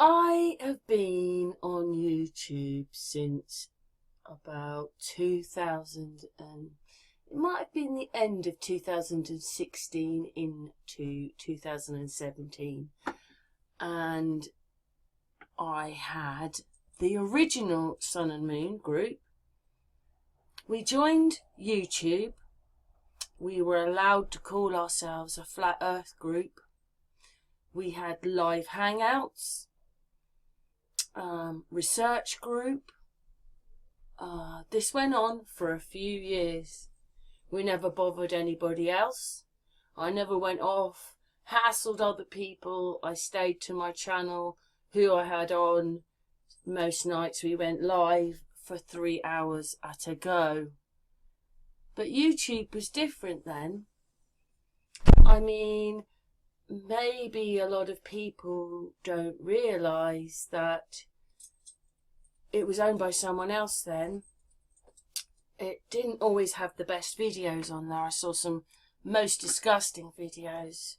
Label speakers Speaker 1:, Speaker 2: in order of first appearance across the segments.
Speaker 1: I have been on YouTube since about 2000 and it might have been the end of 2016 into 2017, and I had the original Sun and Moon group. We joined YouTube. We were allowed to call ourselves a Flat Earth group. We had live hangouts, research group. This went on for a few years. We never bothered anybody else. I never went off, hassled other people. I stayed to my channel, who I had on. Most nights we went live for 3 hours at a go. But YouTube was different then. I mean, maybe a lot of people don't realise that it was owned by someone else then. It didn't always have the best videos on there. I saw some most disgusting videos,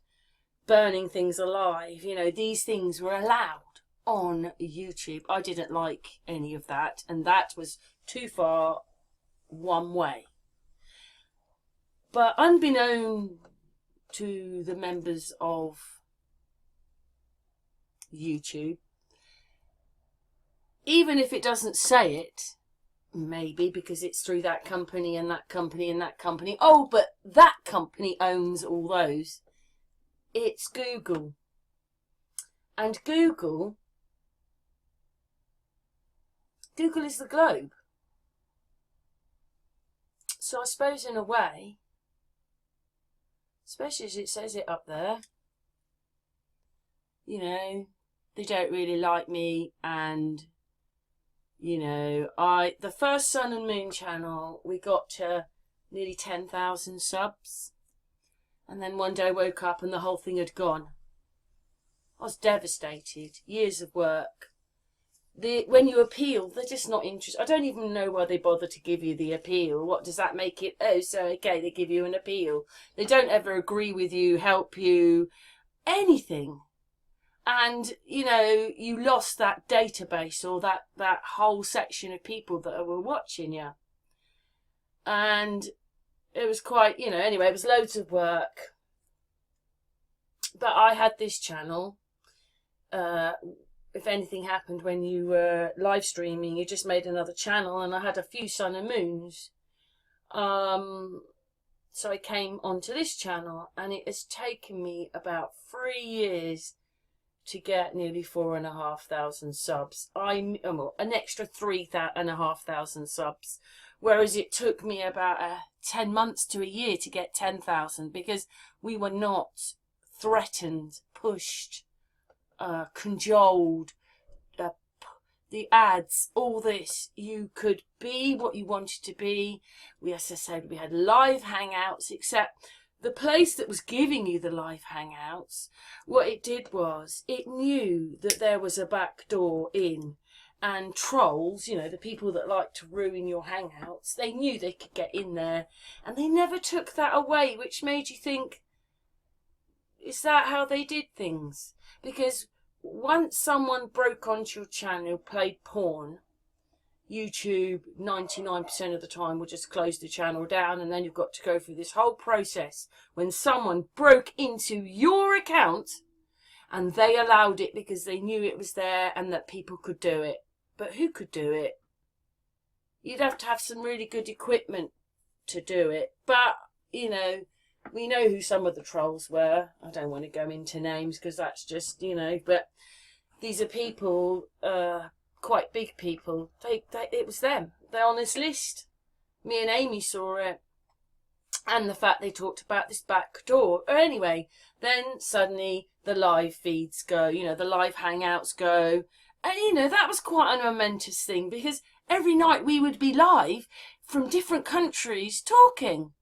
Speaker 1: burning things alive. You know, these things were allowed on YouTube. I didn't like any of that, and that was too far one way. But unbeknown to the members of YouTube, even if it doesn't say it, maybe because it's through that company and that company and that company. Oh, but that company owns all those. It's Google. And Google is the globe. So I suppose in a way, especially as it says it up there, you know, they don't really like me. And you know, the first Sun and Moon channel, we got to nearly 10,000 subs. And then one day I woke up and the whole thing had gone. I was devastated. Years of work. When you appeal, they're just not interested. I don't even know why they bother to give you the appeal. What does that make it? Oh, so okay, they give you an appeal. They don't ever agree with you, help you, anything. And, you know, you lost that database or that whole section of people that were watching you. And it was quite, you know, anyway, it was loads of work. But I had this channel. If anything happened when you were live streaming, you just made another channel, and I had a few Sun and Moons. So I came onto this channel, and it has taken me about 3 years to get nearly 4,500 subs. An extra 3,500 subs, whereas it took me about 10 months to a year to get 10,000, because we were not threatened, pushed, cajoled, the ads, all this. You could be what you wanted to be. As I said, we had live hangouts, except the place that was giving you the live hangouts, what it did was it knew that there was a back door in, and trolls, you know, the people that like to ruin your hangouts, they knew they could get in there, and they never took that away, which made you think, is that how they did things? Because once someone broke onto your channel, played porn, YouTube 99% of the time will just close the channel down, and then you've got to go through this whole process when someone broke into your account and they allowed it because they knew it was there and that people could do it. But who could do it? You'd have to have some really good equipment to do it. But, you know, we know who some of the trolls were. I don't want to go into names because that's just, you know, but these are people, quite big people. It was them. They're on this list. Me and Amy saw it. And the fact they talked about this back door. Anyway, then suddenly the live feeds go, you know, the live hangouts go. And, you know, that was quite a momentous thing, because every night we would be live from different countries talking.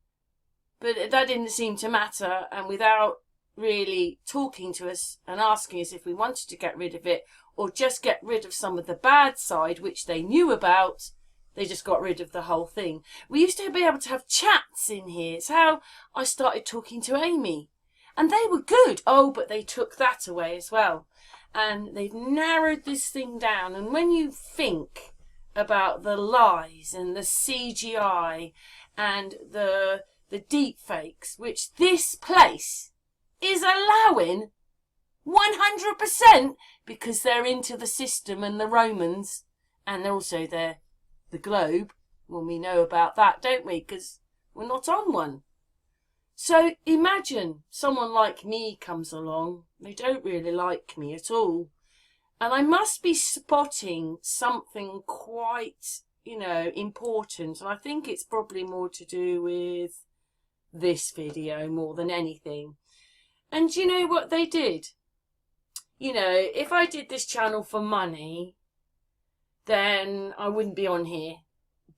Speaker 1: But that didn't seem to matter, and without really talking to us and asking us if we wanted to get rid of it or just get rid of some of the bad side, which they knew about, they just got rid of the whole thing. We used to be able to have chats in here. It's how I started talking to Amy. And they were good. Oh, but they took that away as well. And they've narrowed this thing down. And when you think about the lies and the CGI and the deep fakes, which this place is allowing 100% because they're into the system and the Romans, and also they're the globe. Well, we know about that, don't we? Because we're not on one. So imagine someone like me comes along. They don't really like me at all. And I must be spotting something quite, important. And I think it's probably more to do with this video more than anything. And you know what they did? If I did this channel for money, then I wouldn't be on here.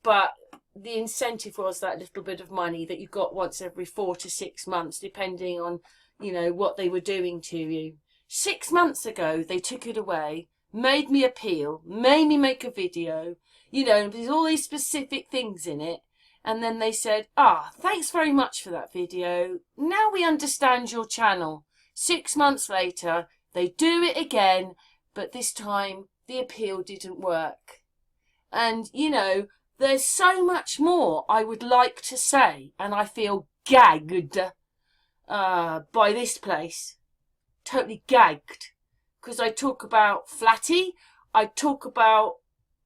Speaker 1: But the incentive was that little bit of money that you got once every 4 to 6 months, depending on, what they were doing to you. 6 months ago, they took it away, made me appeal, made me make a video, there's all these specific things in it. And then they said, thanks very much for that video. Now we understand your channel. 6 months later, they do it again, but this time the appeal didn't work. And, there's so much more I would like to say, and I feel gagged by this place. Totally gagged. Because I talk about Flatty, I talk about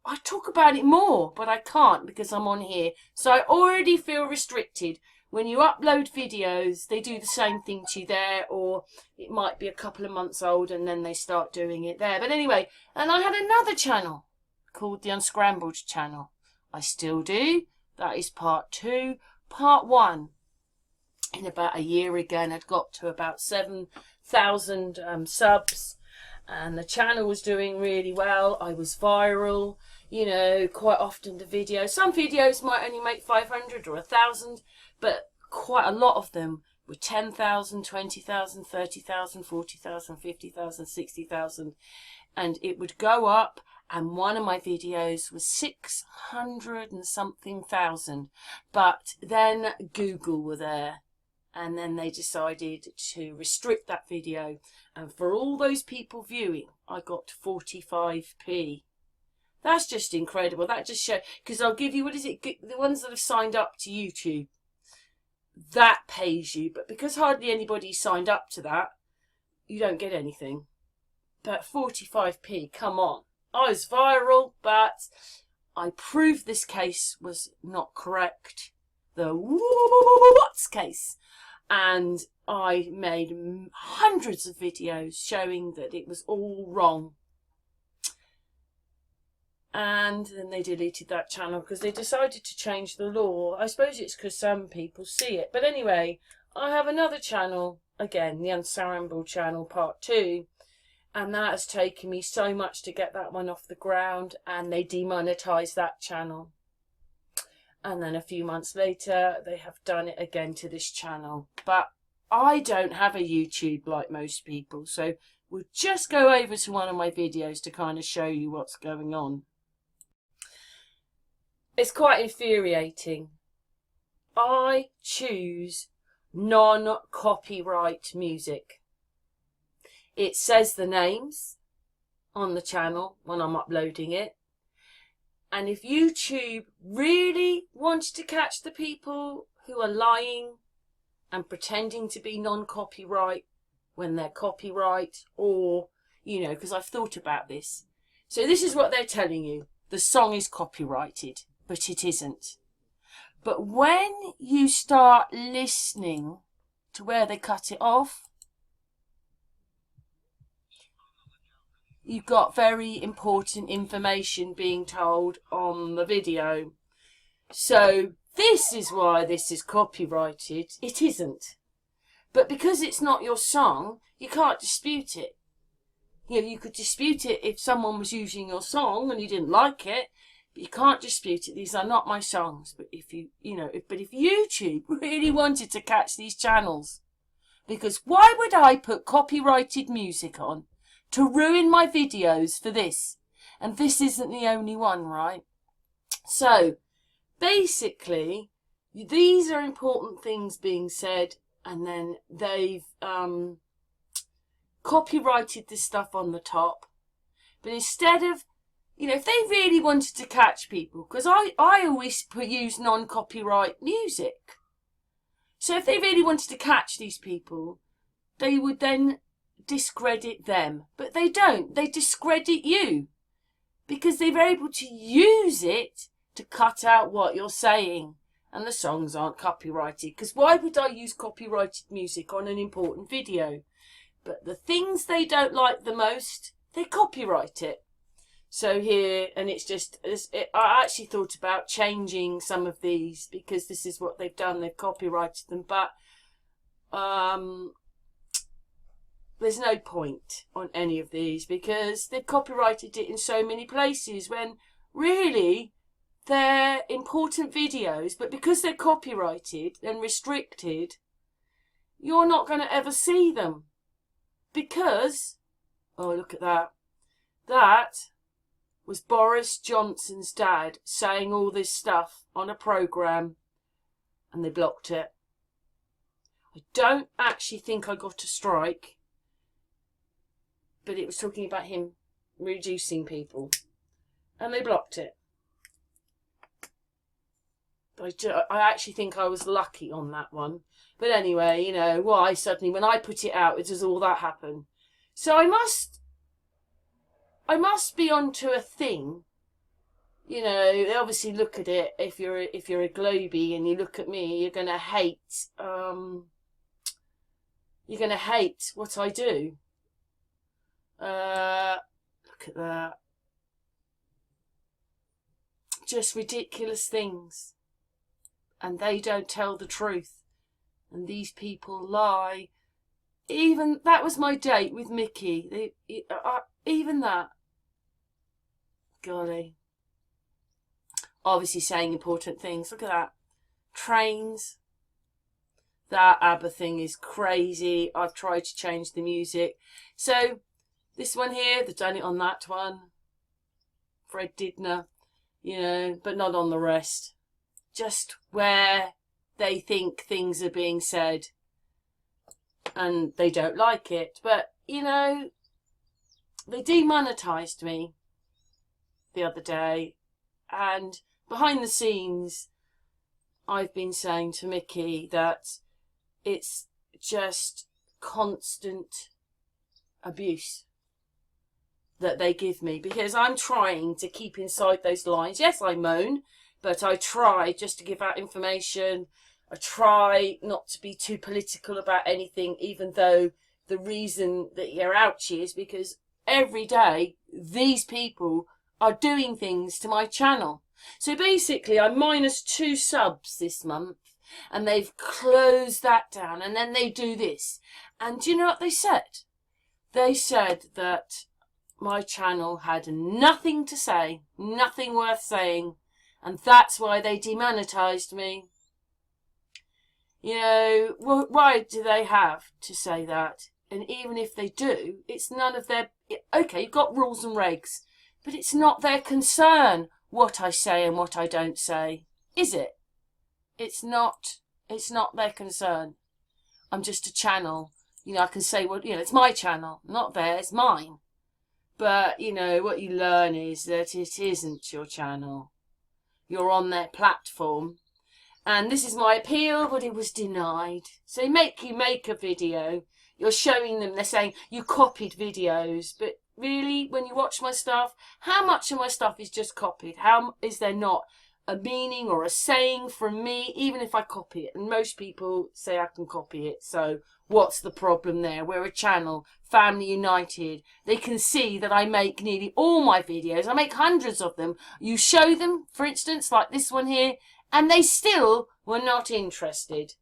Speaker 1: it more, but I can't because I'm on here. So I already feel restricted. When you upload videos, they do the same thing to you there, or it might be a couple of months old and then they start doing it there. But anyway, and I had another channel called The Unscrambled Channel. I still do. That is part 2. Part 1, in about a year again, I'd got to about 7,000 subs. And the channel was doing really well. I was viral, quite often the videos. Some videos might only make 500 or 1,000, but quite a lot of them were 10,000, 20,000, 30,000, 40,000, 50,000, 60,000. And it would go up, and one of my videos was 600 and something thousand. But then Google were there. And then they decided to restrict that video. And for all those people viewing, I got 45p. That's just incredible. That just shows, because I'll give you, the ones that have signed up to YouTube, that pays you. But because hardly anybody signed up to that, you don't get anything. But 45p, come on. I was viral, but I proved this case was not correct. The what's case. And I made hundreds of videos showing that it was all wrong. And then they deleted that channel because they decided to change the law. I suppose it's because some people see it. But anyway, I have another channel, again, the Unscrambled Channel Part 2. And that has taken me so much to get that one off the ground. And they demonetized that channel. And then a few months later, they have done it again to this channel. But I don't have a YouTube like most people. So we'll just go over to one of my videos to kind of show you what's going on. It's quite infuriating. I choose non-copyright music. It says the names on the channel when I'm uploading it. And if YouTube really wants to catch the people who are lying and pretending to be non-copyright when they're copyright, or, because I've thought about this. So this is what they're telling you. The song is copyrighted, but it isn't. But when you start listening to where they cut it off, you've got very important information being told on the video. So this is why this is copyrighted. It isn't. But because it's not your song, you can't dispute it. You could dispute it if someone was using your song and you didn't like it, but you can't dispute it. These are not my songs. But if if YouTube really wanted to catch these channels, because why would I put copyrighted music on to ruin my videos for this? And this isn't the only one, right? So basically, these are important things being said, and then they've copyrighted this stuff on the top. But instead of, if they really wanted to catch people, because I always use non-copyright music. So if they really wanted to catch these people, they would then discredit them. But they don't. They discredit you. Because they're able to use it to cut out what you're saying. And the songs aren't copyrighted. Because why would I use copyrighted music on an important video? But the things they don't like the most, they copyright it. So here, and I actually thought about changing some of these because this is what they've done. They've copyrighted them, but there's no point on any of these because they've copyrighted it in so many places when really they're important videos, but because they're copyrighted and restricted, you're not going to ever see them because, oh, look at that. That was Boris Johnson's dad saying all this stuff on a programme and they blocked it. I don't actually think I got a strike, but it was talking about him reducing people and they blocked it. I actually think I was lucky on that one. But anyway, why suddenly when I put it out, does all that happen? So I must be onto a thing. They obviously look at it. If you're a globie and you look at me, you're gonna hate. You're gonna hate what I do. Look at that. Just ridiculous things, and they don't tell the truth, and these people lie. Even that was my date with Mickey. Even that. Golly. Obviously saying important things. Look at that. Trains. That ABBA thing is crazy. I've tried to change the music. So, this one here, they've done it on that one. Fred Didner. But not on the rest. Just where they think things are being said. And they don't like it. But, they demonetised me the other day, and behind the scenes I've been saying to Mickey that it's just constant abuse that they give me because I'm trying to keep inside those lines. Yes, I moan, but I try just to give out information. I try not to be too political about anything, even though the reason that you're ouchy is because every day these people are doing things to my channel. So basically I'm -2 subs this month and they've closed that down, and then they do this. And do you know what they said? They said that my channel had nothing to say, nothing worth saying, and that's why they demonetised me. Why do they have to say that? And even if they do, it's none of their... Okay, you've got rules and regs, but it's not their concern what I say and what I don't say, is it? It's not their concern. I'm just a channel. I can say it's my channel, not theirs, mine. But, what you learn is that it isn't your channel. You're on their platform. And this is my appeal, but it was denied. So you make a video. You're showing them, they're saying, you copied videos. But really, when you watch my stuff, how much of my stuff is just copied? How is there not a meaning or a saying from me, even if I copy it? And most people say I can copy it. So what's the problem there? We're a channel, family united. They can see that I make nearly all my videos. I make hundreds of them. You show them, for instance, like this one here, and they still were not interested.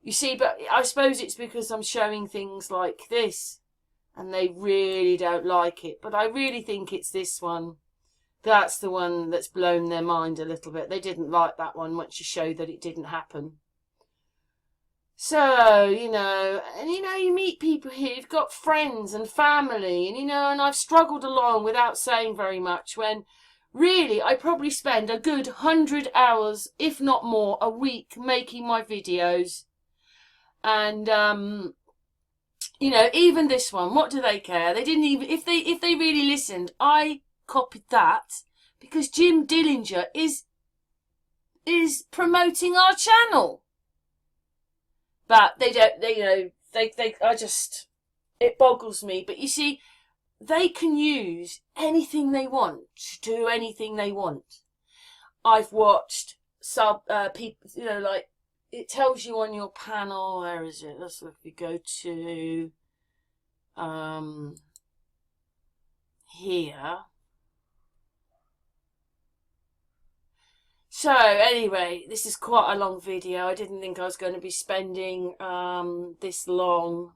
Speaker 1: You see, but I suppose it's because I'm showing things like this and they really don't like it. But I really think it's this one. That's the one that's blown their mind a little bit. They didn't like that one once you show that it didn't happen. So, you meet people here, you've got friends and family, and, and I've struggled along without saying very much when really I probably spend a good 100 hours, if not more, a week making my videos. And, You know, even this one, what do they care? They didn't even, if they really listened, I copied that because Jim Dillinger is promoting our channel. But they don't, they, you know, it boggles me. But you see, they can use anything they want to do anything they want. I've watched people, you know, like, it tells you on your panel, where is it? Let's look, we go to here. So anyway, this is quite a long video. I didn't think I was going to be spending this long.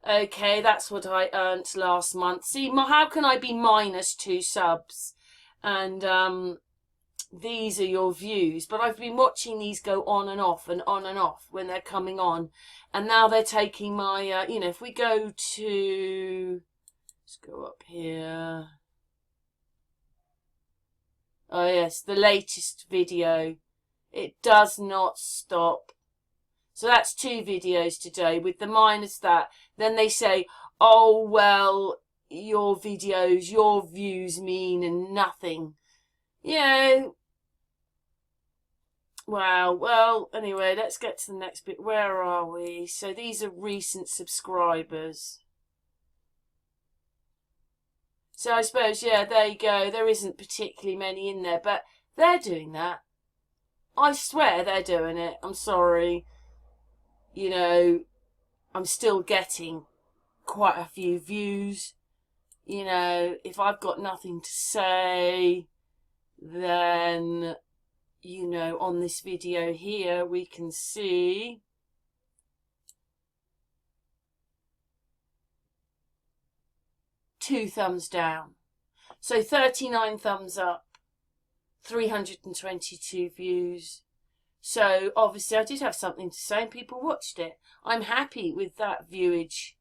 Speaker 1: Okay, that's what I earned last month. See, how can I be -2 subs? And these are your views. But I've been watching these go on and off and on and off when they're coming on. And now they're taking my, you know, if we go to, let's go up here. Oh yes, the latest video. It does not stop. So that's 2 videos today with the minus that. Then they say, oh, well, your videos, your views mean nothing. You know, wow, well, anyway, let's get to the next bit. Where are we? So these are recent subscribers. So I suppose, yeah, there you go. There isn't particularly many in there, but they're doing that. I swear they're doing it. I'm sorry. You know, I'm still getting quite a few views. You know, if I've got nothing to say, then, you know, on this video here, we can see two thumbs down. So 39 thumbs up, 322 views. So obviously I did have something to say and people watched it. I'm happy with that viewage.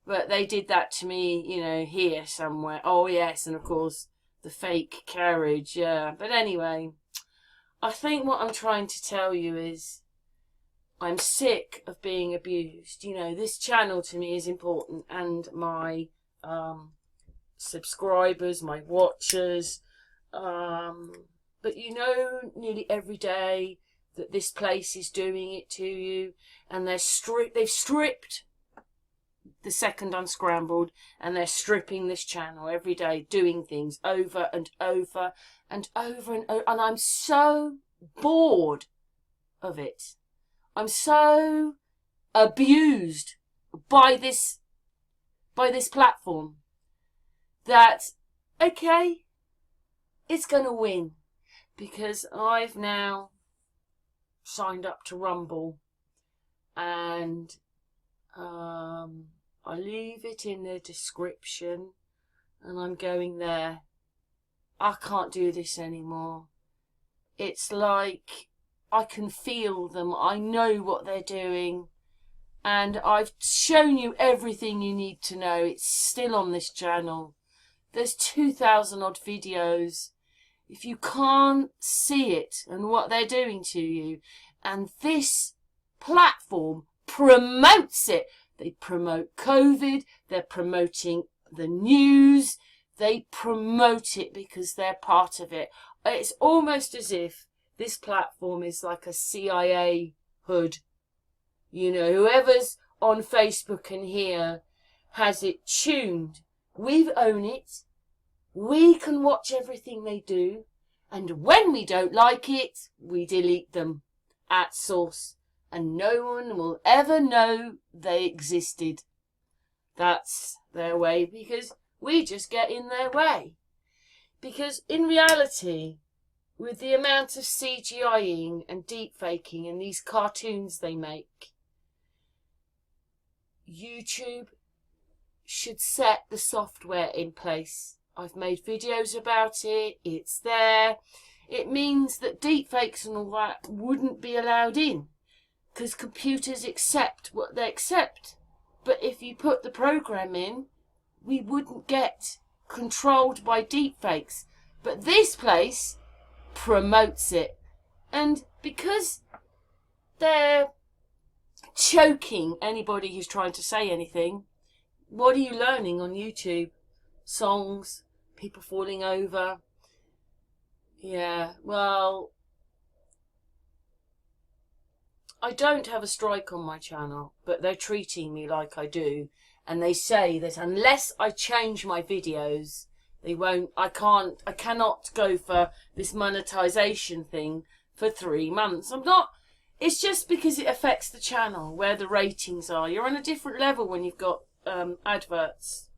Speaker 1: But they did that to me, you know, here somewhere. Oh yes, and of course the fake carriage, yeah. But anyway, I think what I'm trying to tell you is I'm sick of being abused. You know, this channel to me is important, and my subscribers, my watchers, but you know, nearly every day that this place is doing it to you, and they've stripped the second Unscrambled, and they're stripping this channel every day, doing things over and over and over and over, and I'm so bored of it. I'm so abused by this platform that, okay, it's going to win, because I've now signed up to Rumble, and I leave it in the description, and I'm going there. I can't do this anymore. It's like I can feel them. I know what they're doing. And I've shown you everything you need to know. It's still on this channel. There's 2,000 odd videos. If you can't see it and what they're doing to you, and this platform promotes it. They promote COVID. They're promoting the news. They promote it because they're part of it. It's almost as if this platform is like a CIA hood. You know, whoever's on Facebook and here has it tuned. We own it. We can watch everything they do. And when we don't like it, we delete them at source. And no one will ever know they existed. That's their way, because we just get in their way. Because in reality, with the amount of CGIing and deepfaking and these cartoons they make, YouTube should set the software in place. I've made videos about it. It's there. It means that deepfakes and all that wouldn't be allowed in, because computers accept what they accept. But if you put the program in, we wouldn't get controlled by deepfakes. But this place promotes it. And because they're choking anybody who's trying to say anything. What are you learning on YouTube? Songs, people falling over. Yeah, well, I don't have a strike on my channel, but they're treating me like I do. And they say that unless I change my videos, they won't, I cannot go for this monetization thing for 3 months. It's just because it affects the channel, where the ratings are. You're on a different level when you've got adverts.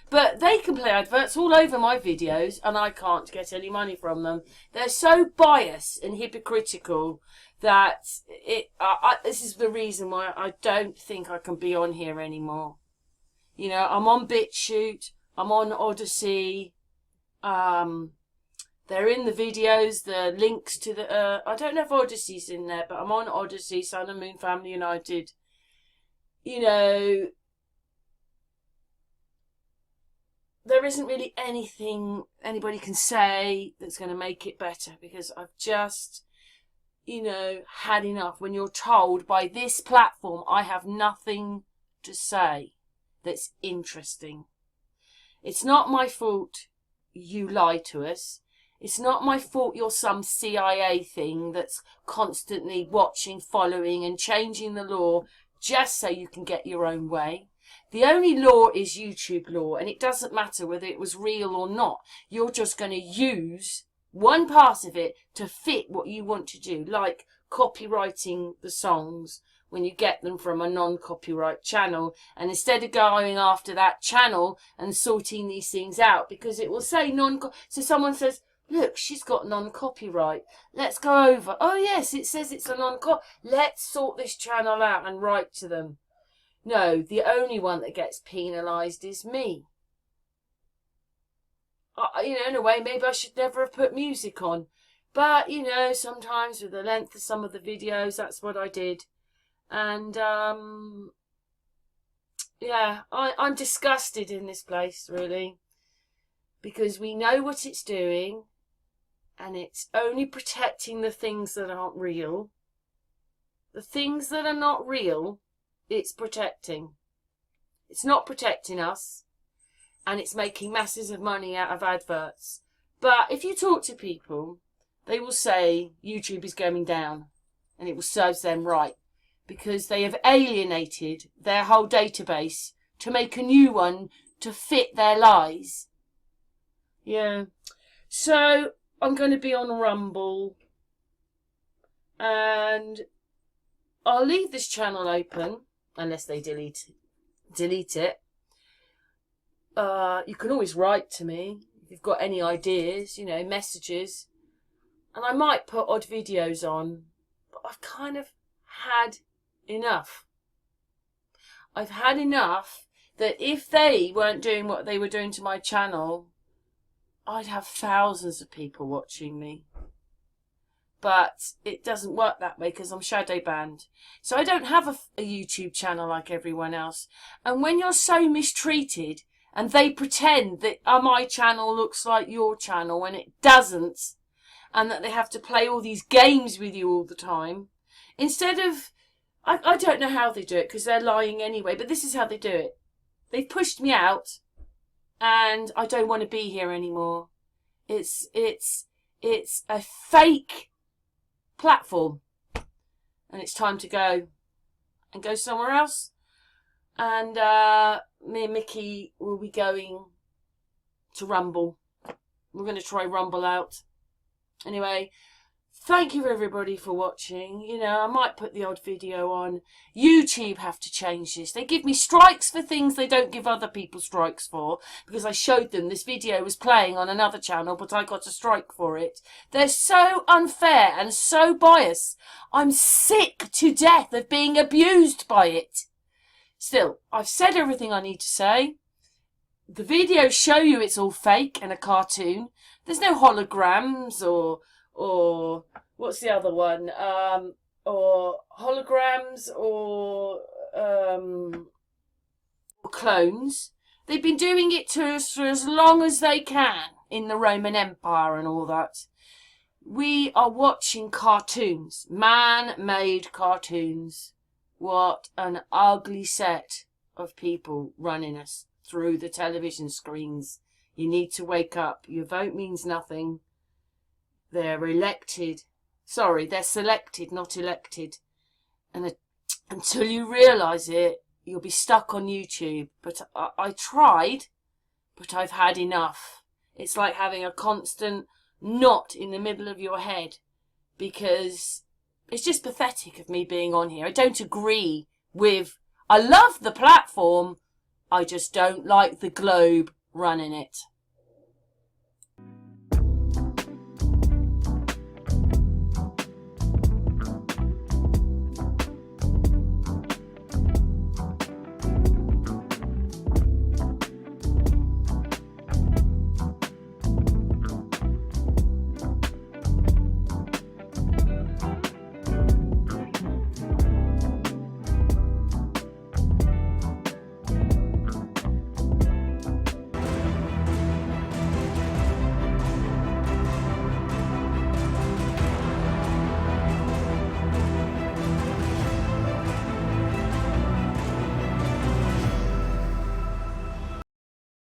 Speaker 1: But they can play adverts all over my videos and I can't get any money from them. They're so biased and hypocritical that this is the reason why I don't think I can be on here anymore. You know, I'm on BitChute, I'm on Odyssey. They're in the videos, the links to the... I don't know if Odyssey's in there, but I'm on Odyssey, Sun and Moon Family United. You know, there isn't really anything anybody can say that's going to make it better, because I've just, you know, had enough. When you're told by this platform I have nothing to say that's interesting. It's not my fault you lie to us. It's not my fault you're some CIA thing that's constantly watching, following and changing the law just so you can get your own way. The only law is YouTube law, and it doesn't matter whether it was real or not. You're just going to use one part of it to fit what you want to do, like copyrighting the songs when you get them from a non-copyright channel. And instead of going after that channel and sorting these things out, because it will say so someone says, look, she's got non-copyright. Let's go over. Oh yes, it says it's a non-copyright. Let's sort this channel out and write to them. No, the only one that gets penalised is me. You know, in a way, maybe I should never have put music on. But, you know, sometimes with the length of some of the videos, that's what I did. And, yeah, I'm disgusted in this place, really. Because we know what it's doing. And it's only protecting the things that aren't real. The things that are not real, it's protecting. It's not protecting us. And it's making masses of money out of adverts. But if you talk to people, they will say YouTube is going down. And it will serve them right. Because they have alienated their whole database to make a new one to fit their lies. Yeah. So I'm going to be on Rumble. And I'll leave this channel open. Unless they delete it. You can always write to me if you've got any ideas, you know, messages. And I might put odd videos on, but I've kind of had enough. I've had enough that if they weren't doing what they were doing to my channel, I'd have thousands of people watching me. But it doesn't work that way because I'm shadow banned. So I don't have a YouTube channel like everyone else. And when you're so mistreated and they pretend that my channel looks like your channel when it doesn't, and that they have to play all these games with you all the time, instead of... I don't know how they do it because they're lying anyway, but this is how they do it. They've pushed me out and I don't want to be here anymore. It's a fake platform and it's time to go and go somewhere else. And me and Mickey will be going to Rumble. We're going to try Rumble out. Anyway, thank you everybody for watching. You know, I might put the odd video on. YouTube have to change this. They give me strikes for things they don't give other people strikes for. Because I showed them this video was playing on another channel, but I got a strike for it. They're so unfair and so biased. I'm sick to death of being abused by it. Still, I've said everything I need to say. The videos show you it's all fake and a cartoon. There's no holograms or what's the other one? Or holograms or clones. They've been doing it to us for as long as they can in the Roman Empire and all that. We are watching cartoons, man-made cartoons what an ugly set of people running us through the television screens. You need to wake up. Your vote means nothing. They're elected. Sorry, they're selected, not elected. And until you realise it, you'll be stuck on YouTube. But I tried, but I've had enough. It's like having a constant knot in the middle of your head, because it's just pathetic of me being on here. I don't agree with... I love the platform. I just don't like the globe running it.